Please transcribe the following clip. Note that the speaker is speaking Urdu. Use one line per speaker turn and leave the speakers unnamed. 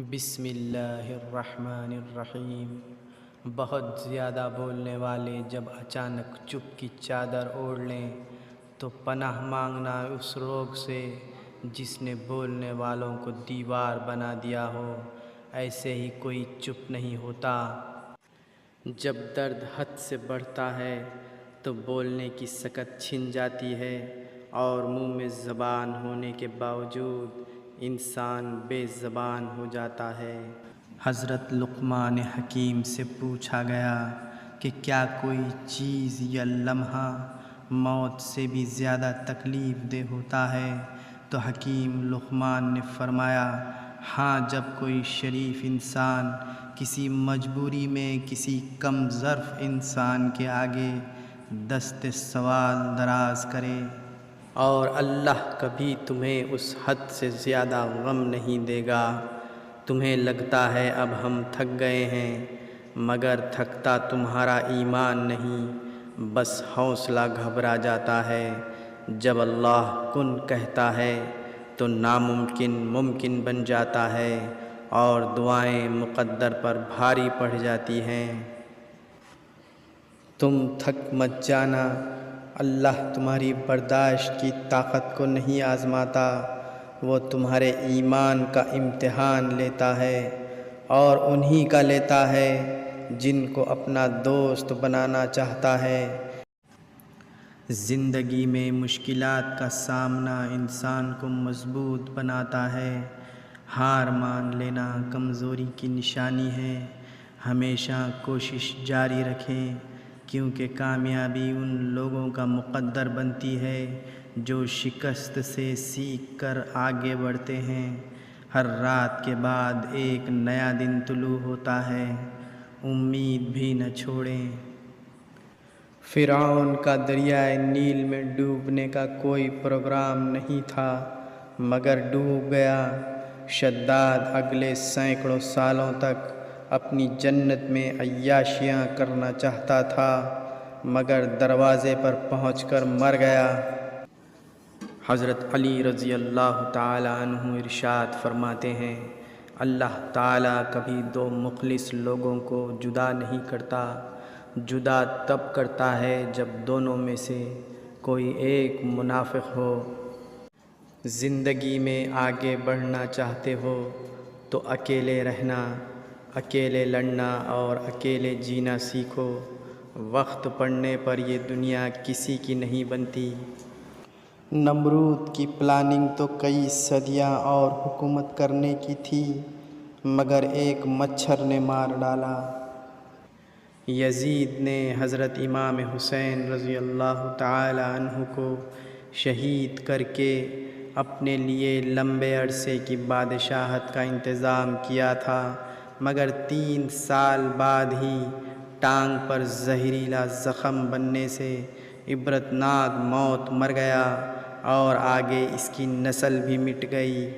بسم اللہ الرحمن الرحیم۔ بہت زیادہ بولنے والے جب اچانک چپ کی چادر اوڑھ لیں تو پناہ مانگنا اس روگ سے جس نے بولنے والوں کو دیوار بنا دیا ہو۔ ایسے ہی کوئی چپ نہیں ہوتا۔ جب درد حد سے بڑھتا ہے تو بولنے کی سکت چھن جاتی ہے اور منہ میں زبان ہونے کے باوجود انسان بے زبان ہو جاتا ہے۔ حضرت لقمان حکیم سے پوچھا گیا کہ کیا کوئی چیز یا لمحہ موت سے بھی زیادہ تکلیف دہ ہوتا ہے؟ تو حکیم لقمان نے فرمایا، ہاں، جب کوئی شریف انسان کسی مجبوری میں کسی کم ظرف انسان کے آگے دست سوال دراز کرے، اور اللہ کبھی تمہیں اس حد سے زیادہ غم نہیں دے گا۔ تمہیں لگتا ہے اب ہم تھک گئے ہیں، مگر تھکتا تمہارا ایمان نہیں، بس حوصلہ گھبرا جاتا ہے۔ جب اللہ کن کہتا ہے تو ناممکن ممکن بن جاتا ہے اور دعائیں مقدر پر بھاری پڑ جاتی ہیں۔ تم تھک مت جانا، اللہ تمہاری برداشت کی طاقت کو نہیں آزماتا، وہ تمہارے ایمان کا امتحان لیتا ہے، اور انہی کا لیتا ہے جن کو اپنا دوست بنانا چاہتا ہے۔ زندگی میں مشکلات کا سامنا انسان کو مضبوط بناتا ہے۔ ہار مان لینا کمزوری کی نشانی ہے۔ ہمیشہ کوشش جاری رکھیں، کیونکہ کامیابی ان لوگوں کا مقدر بنتی ہے جو شکست سے سیکھ کر آگے بڑھتے ہیں۔ ہر رات کے بعد ایک نیا دن طلوع ہوتا ہے، امید بھی نہ چھوڑیں۔ فرعون کا دریائے نیل میں ڈوبنے کا کوئی پروگرام نہیں تھا، مگر ڈوب گیا۔ شداد اگلے سینکڑوں سالوں تک اپنی جنت میں عیاشیاں کرنا چاہتا تھا، مگر دروازے پر پہنچ کر مر گیا۔ حضرت علی رضی اللہ تعالی عنہ ارشاد فرماتے ہیں، اللہ تعالیٰ کبھی دو مخلص لوگوں کو جدا نہیں کرتا، جدا تب کرتا ہے جب دونوں میں سے کوئی ایک منافق ہو۔ زندگی میں آگے بڑھنا چاہتے ہو تو اکیلے رہنا، اکیلے لڑنا اور اکیلے جینا سیکھو۔ وقت پڑنے پر یہ دنیا کسی کی نہیں بنتی۔ نمرود کی پلاننگ تو کئی صدیاں اور حکومت کرنے کی تھی، مگر ایک مچھر نے مار ڈالا۔ یزید نے حضرت امام حسین رضی اللہ تعالی عنہ کو شہید کر کے اپنے لیے لمبے عرصے کی بادشاہت کا انتظام کیا تھا، مگر 3 سال بعد ہی ٹانگ پر زہریلا زخم بننے سے عبرتناک موت مر گیا، اور آگے اس کی نسل بھی مٹ گئی۔